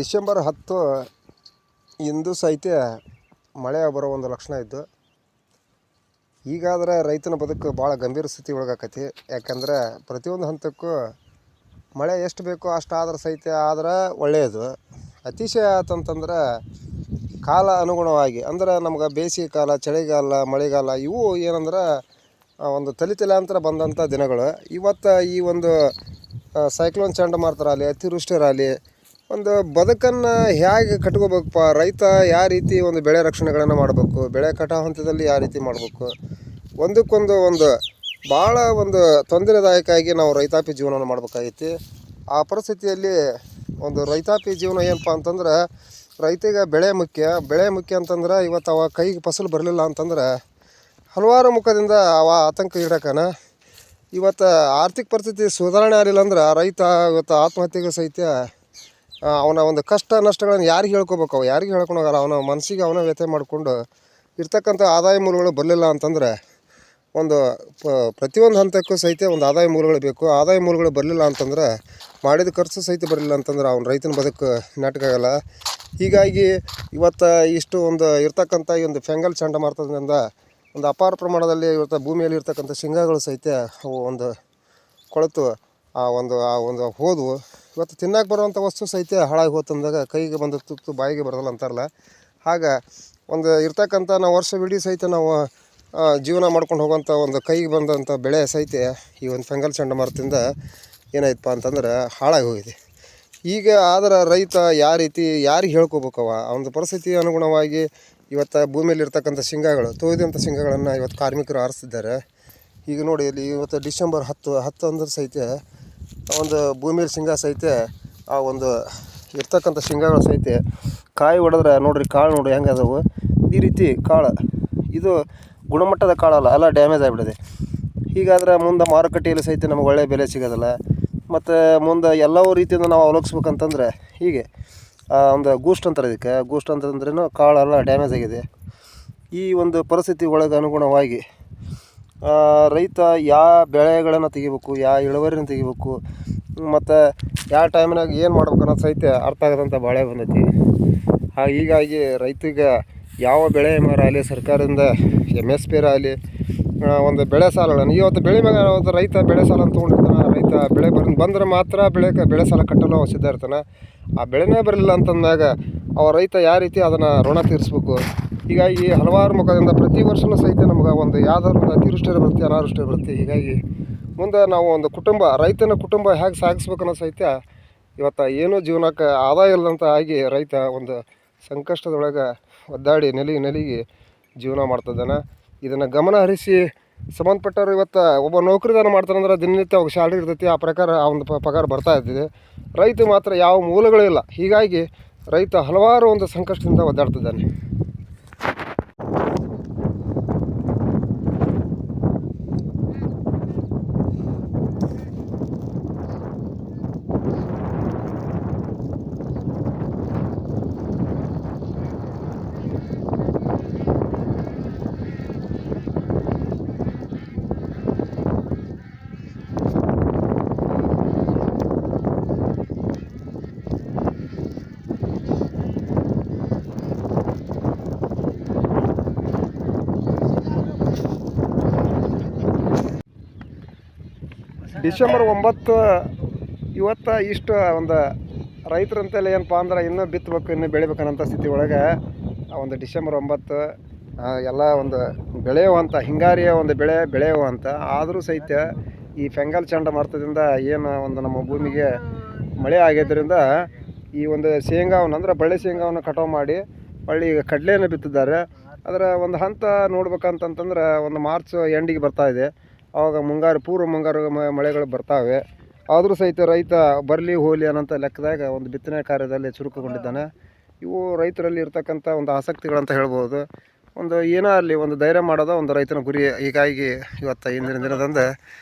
December 10 ಇಂದು ಸಹಿತ ಮಳೆ ಬರೋ ಒಂದು ಲಕ್ಷಣ ಇದ್ದು. ಈಗಾದರೆ ರೈತನ ಬದುಕು ಭಾಳ ಗಂಭೀರ ಸ್ಥಿತಿ ಒಳಗಾಕತಿ. ಯಾಕಂದ್ರೆ ಪ್ರತಿಯೊಂದು ಹಂತಕ್ಕೂ ಮಳೆ ಎಷ್ಟು ಬೇಕೋ ಅಷ್ಟು ಆದ್ರೆ ಸಹಿತ ಆದ್ರೆ ಒಳ್ಳೆಯದು. ಅತಿಶಯ ಆತಂತಂದ್ರೆ ಕಾಲ ಅನುಗುಣವಾಗಿ ಅಂದ್ರೆ ನಮ್ಗೆ ಬೇಸಿಗೆ ಕಾಲ, ಚಳಿಗಾಲ, ಮಳೆಗಾಲ ಇವು ಏನಂದ್ರೆ ಒಂದು ತಲೆತಲಾಂತರ ಬಂದಂಥ ದಿನಗಳು. ಇವತ್ತು ಈ ಒಂದು ಸೈಕ್ಲೋನ್ ಚಂಡಮಾರುತ ಆಗಲಿ, ಅತಿವೃಷ್ಟಿರಾಗಲಿ, ಒಂದು ಬದುಕನ್ನು ಹೇಗೆ ಕಟ್ಕೋಬೇಕಪ್ಪ, ರೈತ ಯಾವ ರೀತಿ ಒಂದು ಬೆಳೆ ರಕ್ಷಣೆಗಳನ್ನು ಮಾಡಬೇಕು, ಬೆಳೆ ಕಟಾವು ಹಂತದಲ್ಲಿ ಯಾವ ರೀತಿ ಮಾಡಬೇಕು, ಒಂದು ಭಾಳ ಒಂದು ತೊಂದರೆದಾಯಕ ಆಗಿ ನಾವು ರೈತಾಪಿ ಜೀವನವನ್ನು ಮಾಡಬೇಕಾಗೈತಿ. ಆ ಪರಿಸ್ಥಿತಿಯಲ್ಲಿ ಒಂದು ರೈತಾಪಿ ಜೀವನ ಏನಪ್ಪ ಅಂತಂದ್ರೆ, ರೈತಿಗೆ ಬೆಳೆ ಮುಖ್ಯ ಅಂತಂದ್ರೆ ಇವತ್ತು ಅವ ಕೈಗೆ ಫಸಲು ಬರಲಿಲ್ಲ ಅಂತಂದ್ರೆ ಹಲವಾರು ಮುಖದಿಂದ ಅವ ಆತಂಕ ಈಡಾಕನ. ಇವತ್ತು ಆರ್ಥಿಕ ಪರಿಸ್ಥಿತಿ ಸುಧಾರಣೆ ಆಗಲಿಲ್ಲ ಅಂದ್ರೆ ರೈತ ಇವತ್ತು ಆತ್ಮಹತ್ಯೆಗೆ ಸಹಿತ ಅವನ ಒಂದು ಕಷ್ಟ ನಷ್ಟಗಳನ್ನು ಯಾರಿಗೆ ಹೇಳ್ಕೊಬೇಕು, ಯಾರಿಗೆ ಹೇಳ್ಕೊಳೋಗಲ್ಲ. ಅವನ ಮನಸ್ಸಿಗೆ ಅವನ ವ್ಯಥೆ ಮಾಡಿಕೊಂಡು ಇರ್ತಕ್ಕಂಥ ಆದಾಯ ಮೂಲಗಳು ಬರಲಿಲ್ಲ ಅಂತಂದರೆ ಒಂದು ಪ್ರತಿಯೊಂದು ಹಂತಕ್ಕೂ ಸಹಿತ ಒಂದು ಆದಾಯ ಮೂಲಗಳು ಬೇಕು. ಆದಾಯ ಮೂಲಗಳು ಬರಲಿಲ್ಲ ಅಂತಂದ್ರೆ ಮಾಡಿದ ಖರ್ಚು ಸಹಿತ ಬರಲಿಲ್ಲ ಅಂತಂದ್ರೆ ಅವ್ನ ರೈತನ ಬದುಕು ನಾಟಕಾಗಲ್ಲ. ಹೀಗಾಗಿ ಇವತ್ತು ಇಷ್ಟು ಒಂದು ಇರ್ತಕ್ಕಂಥ ಈ ಒಂದು ಫೆಂಗಲ್ ಚಂಡಮಾರುತದಿಂದ ಒಂದು ಅಪಾರ ಪ್ರಮಾಣದಲ್ಲಿ ಇವತ್ತು ಭೂಮಿಯಲ್ಲಿ ಇರ್ತಕ್ಕಂಥ ಶೇಂಗಾಗಳು ಸಹಿತ ಅವು ಒಂದು ಕೊಳೆತು ಆ ಒಂದು ಹೋದವು. ಇವತ್ತು ತಿನ್ನಕ್ಕೆ ಬರುವಂಥ ವಸ್ತು ಸಹಿತ ಹಾಳಾಗಿ ಹೋತಂದಾಗ ಕೈಗೆ ಬಂದ ತುತ್ತು ಬಾಯಿಗೆ ಬರೋಲ್ಲ ಅಂತಾರಲ್ಲ, ಹಾಗೆ ಒಂದು ಇರ್ತಕ್ಕಂಥ ನಾವು ವರ್ಷವಿಡೀ ಸಹಿತ ನಾವು ಜೀವನ ಮಾಡ್ಕೊಂಡು ಹೋಗೋಂಥ ಒಂದು ಕೈಗೆ ಬಂದಂಥ ಬೆಳೆ ಸಹಿತ ಈ ಒಂದು ಫೆಂಗಲ್ ಚಂಡಮಾರುತದಿಂದ ಏನಾಯ್ತಪ್ಪ ಅಂತಂದ್ರೆ ಹಾಳಾಗಿ ಹೋಗಿದೆ. ಈಗ ಆದ್ರೆ ರೈತ ಯಾವ ರೀತಿ ಯಾರಿಗೆ ಹೇಳ್ಕೊಬೇಕವ, ಅವನ ಪರಿಸ್ಥಿತಿ ಅನುಗುಣವಾಗಿ ಇವತ್ತು ಭೂಮಿಯಲ್ಲಿ ಇರ್ತಕ್ಕಂಥ ಶೇಂಗಾಗಳು, ತೊಯ್ದಂಥ ಶೇಂಗಾಗಳನ್ನು ಇವತ್ತು ಕಾರ್ಮಿಕರು ಆರಿಸ್ತಿದ್ದಾರೆ. ಈಗ ನೋಡಿ ಇಲ್ಲಿ ಇವತ್ತು ಡಿಸೆಂಬರ್ 10 ಅಂದ್ರೆ ಸಹಿತ ಒಂದು ಭೂಮಿಯಲ್ಲಿ ಶೇಂಗಾ ಸಹಿತ ಆ ಒಂದು ಇರ್ತಕ್ಕಂಥ ಶೇಂಗಾಗಳು ಸಹಿತ ಕಾಯಿ ಹೊಡೆದ್ರೆ ನೋಡ್ರಿ, ಕಾಳು ನೋಡಿ ಹೆಂಗೆ ಅದಾವು. ಈ ರೀತಿ ಕಾಳು ಇದು ಗುಣಮಟ್ಟದ ಕಾಳಲ್ಲ, ಎಲ್ಲ ಡ್ಯಾಮೇಜ್ ಆಗಿಬಿಟ್ಟಿದೆ. ಹೀಗಾದ್ರೆ ಮುಂದೆ ಮಾರುಕಟ್ಟೆಯಲ್ಲಿ ಸಹಿತ ನಮಗೆ ಒಳ್ಳೆಯ ಬೆಲೆ ಸಿಗೋದಿಲ್ಲ. ಮತ್ತು ಮುಂದೆ ಎಲ್ಲವೂ ರೀತಿಯಿಂದ ನಾವು ಅವಲೋಕಿಸ್ಬೇಕಂತಂದರೆ ಹೀಗೆ ಒಂದು ಗೂಸ್ಟ್ ಅಂತಾರೆ, ಇದಕ್ಕೆ ಗೂಸ್ಟ್ ಅಂತಂದ್ರೂ ಕಾಳೆಲ್ಲ ಡ್ಯಾಮೇಜ್ ಆಗಿದೆ. ಈ ಒಂದು ಪರಿಸ್ಥಿತಿ ಒಳಗೆ ಅನುಗುಣವಾಗಿ ರೈತ ಯಾವ ಬೆಳೆಗಳನ್ನು ತೆಗಿಬೇಕು, ಯಾವ ಇಳುವರಿನ ತೆಗಿಬೇಕು, ಮತ್ತು ಯಾವ ಟೈಮ್ನಾಗ ಏನು ಮಾಡ್ಬೇಕು ಅನ್ನೋದು ಸಹಿತ ಅರ್ಥ ಆಗದಂಥ ಬಾಳೆ ಬಂದೈತಿ. ಹೀಗಾಗಿ ರೈತಿಗೆ ಯಾವ ಬೆಳೆ ಮರ ಆಗಲಿ, ಸರ್ಕಾರದಿಂದ MSP ಆಗಲಿ, ಒಂದು ಬೆಳೆ ಸಾಲಗಳನ್ನು ಇವತ್ತು ಬೆಳೆ ಮ್ಯಾಗ ರೈತ ಬೆಳೆ ಸಾಲ ಅಂತ ತೊಗೊಂಡಿರ್ತಾನೆ. ರೈತ ಬೆಳೆ ಬಂದ್ರೆ ಮಾತ್ರ ಬೆಳೆ ಸಾಲ ಕಟ್ಟಲು ಸಿದ್ಧ ಇರ್ತಾನೆ. ಆ ಬೆಳೆನೇ ಬರಲಿಲ್ಲ ಅಂತಂದಾಗ ಅವ ರೈತ ಯಾವ ರೀತಿ ಅದನ್ನು ಋಣ ತೀರಿಸ್ಬೇಕು. ಹೀಗಾಗಿ ಹಲವಾರು ಮುಖದಿಂದ ಪ್ರತಿ ವರ್ಷವೂ ಸಹಿತ ನಮ್ಗೆ ಒಂದು ಯಾವುದಾದ್ರು ಒಂದು ಅತಿವೃಷ್ಟಿ ಬರುತ್ತೆ, ಅನಾವೃಷ್ಟಿ ಬರುತ್ತೆ. ಹೀಗಾಗಿ ಮುಂದೆ ನಾವು ಒಂದು ರೈತನ ಕುಟುಂಬ ಹೇಗೆ ಸಾಗಿಸ್ಬೇಕು ಅನ್ನೋ ಸಹಿತ ಇವತ್ತು ಏನೂ ಜೀವನಕ್ಕೆ ಆದಾಯ ಇಲ್ಲದಂತ ಆಗಿ ರೈತ ಒಂದು ಸಂಕಷ್ಟದೊಳಗೆ ಒದ್ದಾಡಿ ನೆಲಿಗೆ ಜೀವನ ಮಾಡ್ತಿದ್ದಾನೆ. ಇದನ್ನು ಗಮನ ಹರಿಸಿ ಸಂಬಂಧಪಟ್ಟವ್ರು ಇವತ್ತು ಒಬ್ಬ ನೌಕರಿದಾರ ಮಾಡ್ತಾರಂದ್ರೆ ದಿನನಿತ್ಯ ಅವಾಗ ಸ್ಯಾಲ್ರಿ ಇರ್ತೈತಿ, ಆ ಪ್ರಕಾರ ಆ ಒಂದು ಪಗಾರ ಬರ್ತಾ ಇರ್ತಿದೆ. ರೈತ ಮಾತ್ರ ಯಾವ ಮೂಲಗಳಿಲ್ಲ. ಹೀಗಾಗಿ ರೈತ ಹಲವಾರು ಒಂದು ಸಂಕಷ್ಟದಿಂದ ಒದ್ದಾಡ್ತಿದ್ದಾನೆ. ಡಿಸೆಂಬರ್ 9 ಇವತ್ತು ಇಷ್ಟು ಒಂದು ರೈತರಂತೆಲ್ಲ ಏನಪ್ಪ ಅಂದ್ರೆ ಇನ್ನೂ ಬಿತ್ತಬೇಕು, ಇನ್ನೂ ಬೆಳಿಬೇಕನ್ನೋಂಥ ಸ್ಥಿತಿ ಒಳಗೆ ಒಂದು ಡಿಸೆಂಬರ್ 9 ಎಲ್ಲ ಒಂದು ಬೆಳೆಯುವಂಥ ಹಿಂಗಾರಿಯ ಒಂದು ಬೆಳೆಯುವಂಥ ಆದರೂ ಸಹಿತ ಈ ಫೆಂಗಲ್ ಚಂಡಮಾರುತದಿಂದ ಏನು ಒಂದು ನಮ್ಮ ಭೂಮಿಗೆ ಮಳೆ ಆಗಿದ್ದರಿಂದ ಈ ಒಂದು ಶೇಂಗಾವನ್ನು ಅಂದ್ರೆ ಬಳ್ಳಿ ಶೇಂಗಾವನ್ನು ಕಟಾವು ಮಾಡಿ ಹೊಳ್ಳಿ ಕಡಲೆಯನ್ನು ಬಿತ್ತಿದ್ದಾರೆ. ಅದರ ಒಂದು ಹಂತ ನೋಡ್ಬೇಕಂತಂದ್ರೆ ಒಂದು ಮಾರ್ಚ್ ಎಂಡಿಗೆ ಬರ್ತಾಯಿದೆ. ಆವಾಗ ಪೂರ್ವ ಮುಂಗಾರು ಮಳೆಗಳು ಬರ್ತಾವೆ. ಆದರೂ ಸಹಿತ ರೈತ ಬರಲಿ ಹೋಗಲಿ ಅನ್ನೋಂಥ ಲೆಕ್ಕದಾಗ ಒಂದು ಬಿತ್ತನೆ ಕಾರ್ಯದಲ್ಲಿ ಚುರುಕುಗೊಂಡಿದ್ದಾನೆ. ಇವು ರೈತರಲ್ಲಿ ಇರ್ತಕ್ಕಂಥ ಒಂದು ಆಸಕ್ತಿಗಳಂತ ಹೇಳ್ಬೋದು. ಒಂದು ಏನೋ ಅಲ್ಲಿ ಒಂದು ಧೈರ್ಯ ಮಾಡೋದು ಒಂದು ರೈತನ ಗುರಿ. ಹೀಗಾಗಿ ಇವತ್ತು ಇಂದಿನ ದಿನದಂದು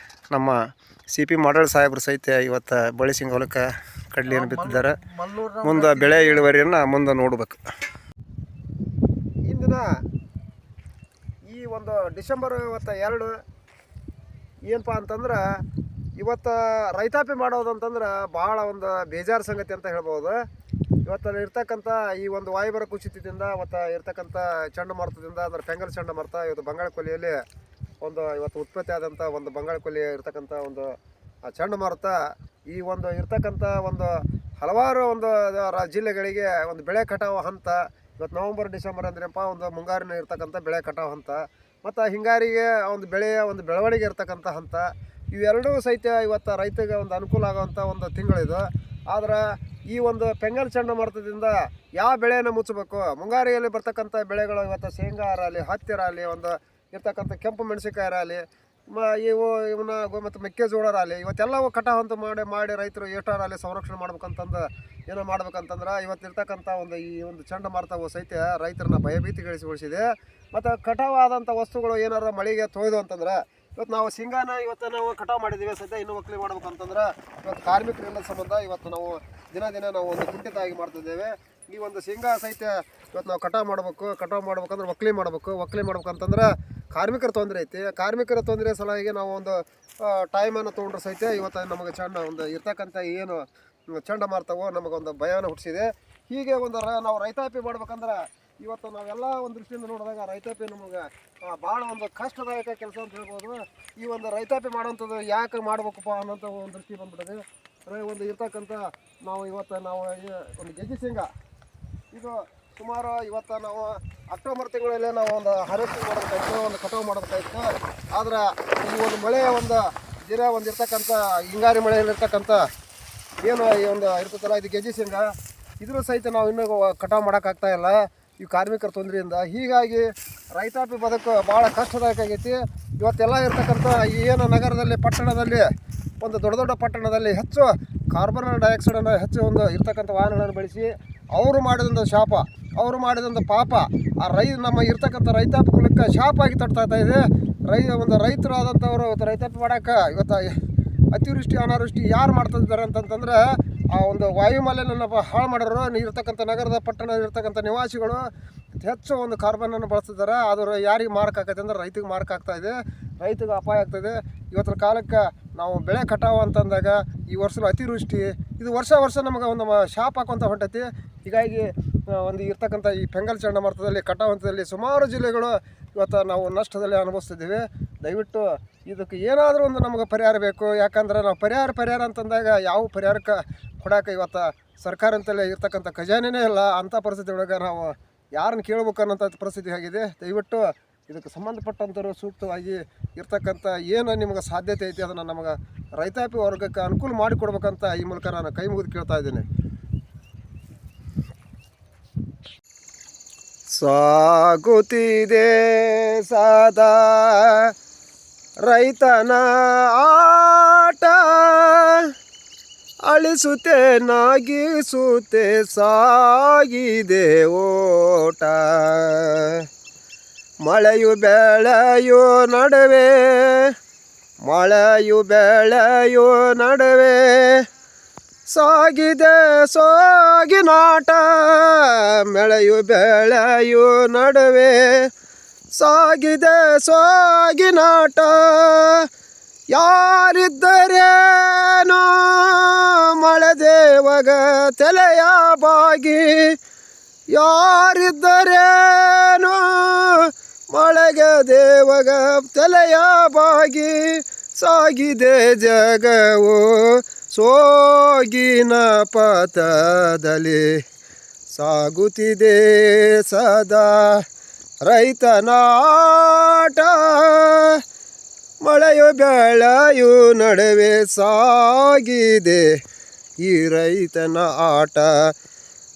ನಮ್ಮ CP ಮಾಡಾಳ್ ಸಾಹೇಬರು ಸಹಿತ ಇವತ್ತು ಬಳ್ಳಿ ಶೇಂಗಾ ಹೊಲಕ್ಕೆ ಕಡಲೆಯನ್ನು ಬಿತ್ತಿದ್ದಾರೆ. ಮುಂದೆ ಬೆಳೆ ಇಳುವರಿಯನ್ನು ಮುಂದೆ ನೋಡಬೇಕು. ಇಂದಿನ ಈ ಒಂದು ಡಿಸೆಂಬರ್ 2 ಏನಪ್ಪ ಅಂತಂದ್ರೆ ಇವತ್ತು ರೈತಾಪಿ ಮಾಡೋದು ಅಂತಂದ್ರೆ ಭಾಳ ಒಂದು ಬೇಜಾರು ಸಂಗತಿ ಅಂತ ಹೇಳ್ಬೋದು. ಇವತ್ತು ಇರ್ತಕ್ಕಂಥ ಈ ಒಂದು ವಾಯುಭಾರ ಕುಸಿತದಿಂದ ಮತ್ತು ಇರ್ತಕ್ಕಂಥ ಚಂಡಮಾರುತದಿಂದ ಅಂದರೆ ಫೆಂಗಲ್ ಚಂಡಮಾರುತ ಇವತ್ತು ಬಂಗಾಳ ಕೊಲ್ಲಿಯಲ್ಲಿ ಒಂದು ಇವತ್ತು ಉತ್ಪತ್ತಿ ಆದಂಥ ಒಂದು ಬಂಗಾಳ ಕೊಲ್ಲಿ ಇರ್ತಕ್ಕಂಥ ಒಂದು ಚಂಡಮಾರುತ ಈ ಒಂದು ಇರ್ತಕ್ಕಂಥ ಒಂದು ಹಲವಾರು ಒಂದು ಜಿಲ್ಲೆಗಳಿಗೆ ಒಂದು ಬೆಳೆ ಕಟಾವು ಹಂತ ಇವತ್ತು ನವಂಬರ್ ಡಿಸೆಂಬರ್ ಅಂದ್ರಪ್ಪ ಒಂದು ಮುಂಗಾರಿನ ಇರ್ತಕ್ಕಂಥ ಬೆಳೆ ಕಟಾವು ಹಂತ ಮತ್ತು ಹಿಂಗಾರಿಗೆ ಒಂದು ಬೆಳೆಯ ಒಂದು ಬೆಳವಣಿಗೆ ಇರ್ತಕ್ಕಂಥ ಹಂತ ಇವೆರಡೂ ಸಹಿತ ಇವತ್ತು ರೈತಗೆ ಒಂದು ಅನುಕೂಲ ಆಗುವಂಥ ಒಂದು ತಿಂಗಳಿದು. ಆದ್ರೆ ಈ ಒಂದು ಫೆಂಗಲ್ ಚಂಡಮಾರುತದಿಂದ ಯಾವ ಬೆಳೆಯನ್ನು ಮುಚ್ಚಬೇಕು, ಮುಂಗಾರಿಯಲ್ಲಿ ಬರ್ತಕ್ಕಂಥ ಬೆಳೆಗಳು ಇವತ್ತು ಶೇಂಗಾ ಇರಲಿ, ಹತ್ತಿ ಇರಲಿ, ಒಂದು ಇರ್ತಕ್ಕಂಥ ಕೆಂಪು ಮೆಣಸಿನ್ಕಾಯಿ ಇರಲಿ, ಇವನ್ನ ಮತ್ತು ಮೆಕ್ಕೆಜೋಳ ಇರಲಿ, ಇವತ್ತೆಲ್ಲವೂ ಕಟಾವು ಅಂತ ಮಾಡಿ ರೈತರು ಎಷ್ಟಾರಲ್ಲಿ ಸಂರಕ್ಷಣೆ ಮಾಡ್ಬೇಕಂತಂದು ಏನೋ ಮಾಡ್ಬೇಕಂತಂದ್ರೆ ಇವತ್ತಿರ್ತಕ್ಕಂಥ ಒಂದು ಈ ಒಂದು ಚಂಡಮಾರುತವು ಸಹಿತ ರೈತರನ್ನ ಭಯಭೀತಿಗೊಳಿಸಿದೆ. ಮತ್ತು ಕಟಾವು ಆದಂಥ ವಸ್ತುಗಳು ಏನಾರು ಮಳೆಗೆ ತೊಯ್ದು ಅಂತಂದ್ರೆ ಇವತ್ತು ನಾವು ಶೇಂಗಾನ ಇವತ್ತು ನಾವು ಕಟಾವು ಮಾಡಿದ್ದೀವಿ ಸಹಿತ ಇನ್ನೂ ಒಕ್ಕಲಿ ಮಾಡ್ಬೇಕಂತಂದ್ರೆ ಇವತ್ತು ಕಾರ್ಮಿಕರಿಂದ ಸಂಬಂಧ ಇವತ್ತು ನಾವು ದಿನ ನಾವು ಒಂದು ಕುಂಠಿತವಾಗಿ ಮಾಡ್ತಿದ್ದೇವೆ. ಈ ಒಂದು ಶೇಂಗಾ ಸಹಿತ ಇವತ್ತು ನಾವು ಕಟಾವು ಮಾಡ್ಬೇಕಂದ್ರೆ ಒಕ್ಕಲಿ ಮಾಡ್ಬೇಕಂತಂದ್ರೆ ಕಾರ್ಮಿಕರ ತೊಂದರೆ ಐತಿ. ಕಾರ್ಮಿಕರ ತೊಂದರೆ ಸಲುವಾಗಿ ನಾವು ಒಂದು ಟೈಮನ್ನು ತೊಗೊಂಡ್ರೆ ಸಹಿತ ಇವತ್ತು ನಮಗೆ ಒಂದು ಇರ್ತಕ್ಕಂಥ ಏನು ಚಂಡಮಾರುತವು ನಮಗೊಂದು ಭಯವನ್ನು ಹುಟ್ಟಿಸಿದೆ. ಹೀಗೆ ಒಂದು ನಾವು ರೈತಾಪಿ ಮಾಡ್ಬೇಕಂದ್ರೆ ಇವತ್ತು ನಾವೆಲ್ಲ ಒಂದು ದೃಷ್ಟಿಯಿಂದ ನೋಡಿದಾಗ ರೈತಾಪಿ ನಮಗೆ ಭಾಳ ಒಂದು ಕಷ್ಟದಾಯಕ ಕೆಲಸ ಅಂತ ಹೇಳ್ಬೋದು. ಈ ಒಂದು ರೈತಾಪಿ ಮಾಡೋವಂಥದ್ದು ಯಾಕೆ ಮಾಡ್ಬೇಕಪ್ಪ ಅನ್ನೋಂಥ ಒಂದು ದೃಷ್ಟಿ ಬಂದ್ಬಿಟ್ಟಿದೆ. ಒಂದು ಇರ್ತಕ್ಕಂಥ ನಾವು ಒಂದು ಗೆಜ್ಜೆ ಶೇಂಗಾ ಇದು ಸುಮಾರು ಇವತ್ತು ನಾವು ಅಕ್ಟೋಬರ್ ತಿಂಗಳಲ್ಲಿ ನಾವು ಒಂದು ಹಾರ್ವೆಸ್ಟಿಂಗ್ ಮಾಡೋದಕ್ಕಾಯ್ತು, ಒಂದು ಕಟಾವು ಮಾಡೋದಕ್ಕಾಯ್ತು. ಆದ್ರೆ ಈ ಒಂದು ಮಳೆಯ ಒಂದು ಇರ್ತಕ್ಕಂಥ ಹಿಂಗಾರಿ ಮಳೆಯಲ್ಲಿರ್ತಕ್ಕಂಥ ಏನು ಈ ಒಂದು ಇರ್ತದಲ್ಲ ಇದು ಗೆಜ್ಜೆ ಶೇಂಗಾ ಇದ್ರ ಸಹಿತ ನಾವು ಇನ್ನೂ ಕಟಾವು ಮಾಡೋಕ್ಕಾಗ್ತಾಯಿಲ್ಲ ಈ ಕಾರ್ಮಿಕರ ತೊಂದರೆಯಿಂದ. ಹೀಗಾಗಿ ರೈತಾಪಿ ಬದುಕು ಭಾಳ ಕಷ್ಟದಾಯಕ ಆಗೈತಿ. ಇವತ್ತೆಲ್ಲ ಇರ್ತಕ್ಕಂಥ ಏನು ನಗರದಲ್ಲಿ ಪಟ್ಟಣದಲ್ಲಿ ಒಂದು ದೊಡ್ಡ ಪಟ್ಟಣದಲ್ಲಿ ಹೆಚ್ಚು ಕಾರ್ಬನ್ ಡೈಆಕ್ಸೈಡನ್ನು ಹೆಚ್ಚು ಒಂದು ಇರ್ತಕ್ಕಂಥ ವಾಹನಗಳನ್ನು ಬಳಸಿ ಅವರು ಮಾಡಿದಂಥ ಶಾಪ, ಅವರು ಮಾಡಿದಂಥ ಪಾಪ ನಮ್ಮ ಇರ್ತಕ್ಕಂಥ ರೈತಾಪಿ ಕುಲಕ್ಕೆ ಶಾಪ ಆಗಿ ತಡ್ತಾ ಇದೆ. ರೈತರು ಆದಂಥವರು ರೈತಾಪಿ ಮಾಡೋಕೆ ಇವತ್ತು ಅತಿವೃಷ್ಟಿ ಅನಾವೃಷ್ಟಿ ಯಾರು ಮಾಡ್ತಿದ್ದಾರೆ ಅಂತಂತಂದ್ರೆ ಆ ಒಂದು ವಾಯುಮಾಲಿನ್ಯನ ಹಾಳು ಮಾಡೋರು ಇರ್ತಕ್ಕಂಥ ನಗರದ ಪಟ್ಟಣ ಇರ್ತಕ್ಕಂಥ ನಿವಾಸಿಗಳು ಹೆಚ್ಚು ಒಂದು ಕಾರ್ಬನನ್ನು ಬಳಸ್ತಿದ್ದಾರೆ. ಆದರೂ ಯಾರಿಗೆ ಮಾರ್ಕ್ ಆಗ್ತದೆ ಅಂದ್ರೆ ರೈತಿಗೆ ಮಾರ್ಕ್ ಆಗ್ತಾಯಿದೆ, ರೈತಿಗೆ ಅಪಾಯ ಆಗ್ತದೆ. ಇವತ್ತಿನ ಕಾಲಕ್ಕೆ ನಾವು ಬೆಳೆ ಕಟಾವು ಅಂತಂದಾಗ ಈ ವರ್ಷದ ಅತಿವೃಷ್ಟಿ ಇದು ವರ್ಷ ನಮಗೆ ಒಂದು ಶಾಪ ಹಾಕುವಂಥ ಹೊಂಟೈತಿ. ಹೀಗಾಗಿ ಒಂದು ಇರ್ತಕ್ಕಂಥ ಈ ಫೆಂಗಲ್ ಚಂಡಮಾರುತದಲ್ಲಿ ಕಟಾವು ಹಂತದಲ್ಲಿ ಸುಮಾರು ಜಿಲ್ಲೆಗಳು ಇವತ್ತು ನಾವು ನಷ್ಟದಲ್ಲಿ ಅನುಭವಿಸ್ತಿದ್ದೀವಿ. ದಯವಿಟ್ಟು ಇದಕ್ಕೆ ಏನಾದರೂ ಒಂದು ನಮಗೆ ಪರಿಹಾರ ಬೇಕು. ಯಾಕಂದ್ರೆ ನಾವು ಪರಿಹಾರ ಅಂತಂದಾಗ ಯಾವ ಪರಿಹಾರಕ್ಕೆ ಕೊಡೋಕೆ ಇವತ್ತು ಸರ್ಕಾರ ಅಂತಲೇ ಇರ್ತಕ್ಕಂಥ ಖಜಾನೆನೇ ಇಲ್ಲ. ಅಂಥ ಪರಿಸ್ಥಿತಿ ಒಳಗೆ ನಾವು ಯಾರನ್ನು ಕೇಳ್ಬೇಕು ಅನ್ನೋಂಥ ಪರಿಸ್ಥಿತಿ ಆಗಿದೆ. ದಯವಿಟ್ಟು ಇದಕ್ಕೆ ಸಂಬಂಧಪಟ್ಟಂಥವ್ರು ಸೂಕ್ತವಾಗಿ ಇರ್ತಕ್ಕಂಥ ಏನು ನಿಮಗೆ ಸಾಧ್ಯತೆ ಐತಿ ಅದನ್ನು ನಮಗೆ ರೈತಾಪಿ ವರ್ಗಕ್ಕೆ ಅನುಕೂಲ ಮಾಡಿಕೊಡ್ಬೇಕಂತ ಈ ಮೂಲಕ ನಾನು ಕೈ ಮುಗಿದು ಕೇಳ್ತಾ ಇದ್ದೀನಿ. ಸಾಗುತ್ತಿದೆ ಸದಾ ರೈತನ ಆಟ, ಅಳಿಸುತ್ತೆ ನಾಗಿಸುತ್ತೆ ಸಾಗಿದೆ ಓಟ. ಮಳೆಯು ಬೆಳೆಯು ನಡುವೆ ಸಾಗಿದೆ ಸೋಗಿನಾಟ. ಮಳೆಯು ಬೆಳೆಯು ನಡುವೆ ಸಾಗಿದೆ ಸೋಗಿನಾಟ. ಯಾರಿದ್ದರೇನೋ ಮಳೆ ದೇವಗ ತಲೆಯ ಬಾಗಿ, ಯಾರಿದ್ದರೇನೋ ಮಳೆಗೆ ದೇವಗ ತಲೆಯ ಬಾಗಿ. ಸಾಗಿದೆ ಜಗವು ಸೋಗಿನ ಪಥದಲ್ಲಿ, ಸಾಗುತ್ತಿದೆ ಸದಾ ರೈತನ ಆಟ. ಮಳೆಯು ಬೆಳೆಯು ನಡುವೆ ಸಾಗಿದೆ ಈ ರೈತನ ಆಟ.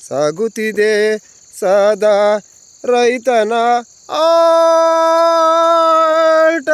ಸಾಗುತ್ತಿದೆ ಸದಾ ರೈತನ ಆಟ.